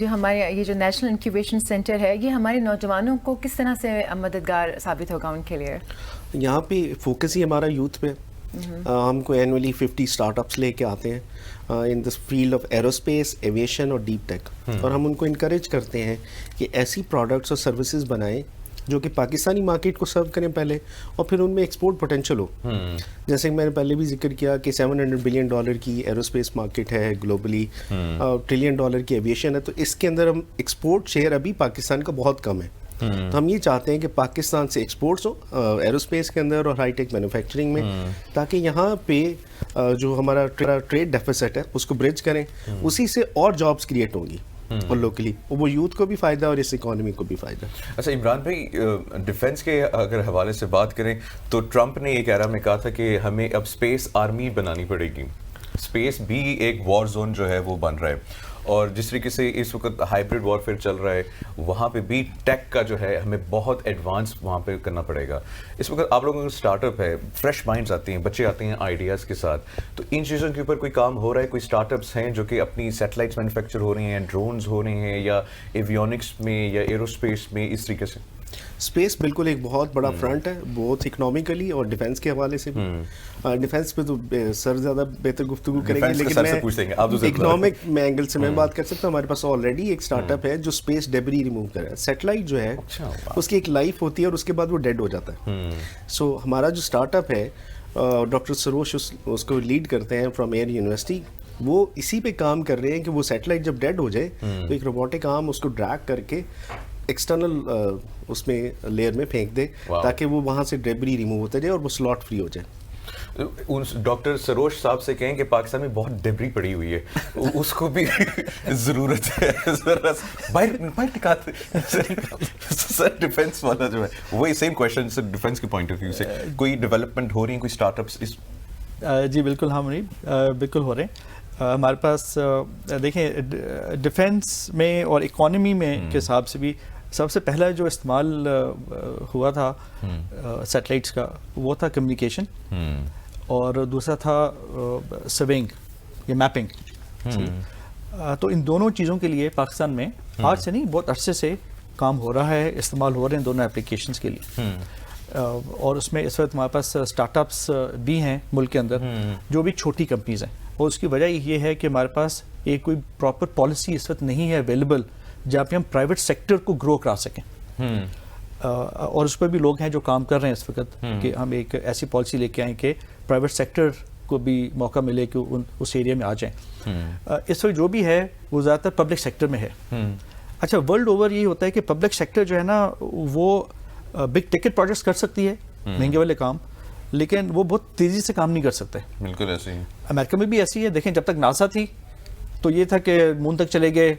جو ہمارے یہ جو نیشنل انکیویشن سینٹر ہے یہ ہمارے نوجوانوں کو کس طرح سے مددگار ثابت ہوگا ان کے لیے؟ یہاں پہ فوکس ہی ہمارا یوتھ پہ. ہم کو اینولی 50 اسٹارٹ اپس لے کے آتے ہیں in this field of aerospace, aviation اور ڈیپ ٹیک، اور ہم ان کو انکریج کرتے ہیں کہ ایسی پروڈکٹس اور سروسز بنائیں جو کہ پاکستانی مارکیٹ کو سرو کریں پہلے، اور پھر ان میں ایکسپورٹ پوٹینشیل ہو. جیسے کہ میں نے پہلے بھی ذکر کیا کہ $700 بلین کی ایروسپیس مارکیٹ ہے گلوبلی، $1 ٹریلین کی ایویشن ہے، تو اس کے اندر ہم ایکسپورٹ شیئر ابھی پاکستان کا بہت کم ہے. تو ہم یہ چاہتے ہیں کہ پاکستان سے ایکسپورٹس ہو ایروسپیس کے اندر اور ہائی ٹیک مینوفیکچرنگ میں، تاکہ یہاں پہ جو ہمارا ٹریڈ ڈیفیسٹ ہے اس کو برج کریں، اسی سے اور جابس کریٹ ہوں گی اور لوکلی وہ یوتھ کو بھی فائدہ اور اس اکانومی کو بھی فائدہ. اچھا عمران بھائی، ڈیفینس کے اگر حوالے سے بات کریں تو ٹرمپ نے ایک ایرا میں کہا تھا کہ ہمیں اب اسپیس آرمی بنانی پڑے گی. اسپیس بھی ایک وار زون جو ہے وہ بن رہا ہے، اور جس طریقے سے اس وقت ہائبرڈ وارفیئر چل رہا ہے وہاں پہ بھی ٹیک کا جو ہے ہمیں بہت ایڈوانس وہاں پہ کرنا پڑے گا. اس وقت آپ لوگوں کا اسٹارٹ اپ ہے، فریش مائنڈز آتے ہیں، بچے آتے ہیں آئیڈیاز کے ساتھ، تو ان چیزوں کے اوپر کوئی کام ہو رہا ہے؟ کوئی اسٹارٹ اپس ہیں جو کہ اپنی سیٹلائٹس مینوفیکچر ہو رہی ہیں، ڈرونز ہو رہے ہیں، یا ایویونکس میں یا ایروسپیس میں اس طریقے سے؟ اسپیس بالکل ایک بہت بڑا فرنٹ ہے، بہت اکنامکلی اور ڈیفینس کے حوالے سے بھی. ڈیفینس پہ تو سر زیادہ بہتر گفتگو کریں گے، لیکن میں اکنامک میں اینگل سے میں بات کر سکتا ہوں. ہمارے پاس آلریڈی ایک اسٹارٹ اپ ہے جو اسپیس ڈیبری ریموو کرے. سیٹلائٹ جو ہے اس کی ایک لائف ہوتی ہے اور اس کے بعد وہ ڈیڈ ہو جاتا ہے. سو ہمارا جو اسٹارٹ اپ ہے، ڈاکٹر سروش اس کو لیڈ کرتے ہیں فرام ایئر یونیورسٹی، وہ اسی پہ کام کر رہے ہیں کہ وہ سیٹلائٹ جب ڈیڈ ہو جائے تو ایک روبوٹک آرم اس کو ڈریگ کر کے ایکسٹرنل اس میں لیئر میں پھینک دے، تاکہ وہ وہاں سے ڈیبری ریموو ہوتا جائے اور وہ سلاٹ فری ہو جائے. ڈاکٹر سروش صاحب سے کہیں کہ پاکستان میں بہت ڈیبری پڑی ہوئی ہے، اس کو بھی ضرورت ہے ذرا باہر ٹکاتے. سر ڈیفینس والا جو ہے وہی سیم کویشچن سر ڈیفینس کے پوائنٹ آف ویو سے کوئی ڈیولپمنٹ ہو رہی ہیں، کوئی اسٹارٹ اپس اس؟ جی بالکل، ہاں منیب بالکل ہو رہے ہیں. ہمارے پاس دیکھیں ڈیفینس میں اور اکانومی میں کے حساب سے بھی سب سے پہلا جو استعمال ہوا تھا سیٹلائٹس کا وہ تھا کمیونیکیشن، اور دوسرا تھا سروینگ یا میپنگ. تو ان دونوں چیزوں کے لیے پاکستان میں آج سے نہیں بہت عرصے سے کام ہو رہا ہے، استعمال ہو رہے ہیں دونوں اپلیکیشنز کے لیے. اور اس میں اس وقت ہمارے پاس اسٹارٹ اپس بھی ہیں ملک کے اندر جو بھی چھوٹی کمپنیز ہیں، اور اس کی وجہ یہ ہے کہ ہمارے پاس ایک کوئی پراپر پالیسی اس وقت نہیں ہے اویلیبل جہاں پہ ہم پرائیویٹ سیکٹر کو گرو کرا سکیں. اور اس پہ بھی لوگ ہیں جو کام کر رہے ہیں اس وقت کہ ہم ایک ایسی پالیسی لے کے آئیں کہ پرائیویٹ سیکٹر کو بھی موقع ملے کہ اس ایریا میں آ جائیں. اس وقت جو بھی ہے وہ زیادہ تر پبلک سیکٹر میں ہے. اچھا ورلڈ اوور یہ ہوتا ہے کہ پبلک سیکٹر جو ہے نا وہ بگ ٹکٹ پروجیکٹس کر سکتی ہے، مہنگے والے کام، لیکن وہ بہت تیزی سے کام نہیں کر سکتے. بالکل ایسے ہی امریکہ میں بھی ایسی ہے. دیکھیں جب تک ناسا تھی تو یہ تھا کہ مون تک چلے گئے،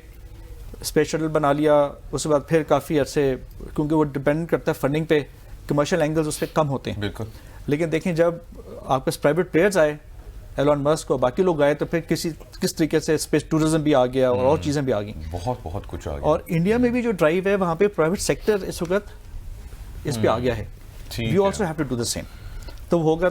اسپیس شٹل بنا لیا، اس کے بعد پھر کافی عرصے، کیونکہ وہ ڈپینڈ کرتا ہے فنڈنگ پہ، کمرشل اینگلز اس پہ کم ہوتے ہیں. بالکل. لیکن دیکھیں جب آپ کے پرائیویٹ پلیئرز آئے، ایلون مسک اور باقی لوگ آئے، تو پھر کس طریقے سے اسپیس ٹورزم بھی آ گیا اور چیزیں بھی آ گئیں. بہت کچھ آ گیا. اور انڈیا میں بھی جو ڈرائیو ہے وہاں پہ پرائیویٹ سیکٹر اس وقت اس پہ آ گیا ہے. We also have to do the same. تو ہوگا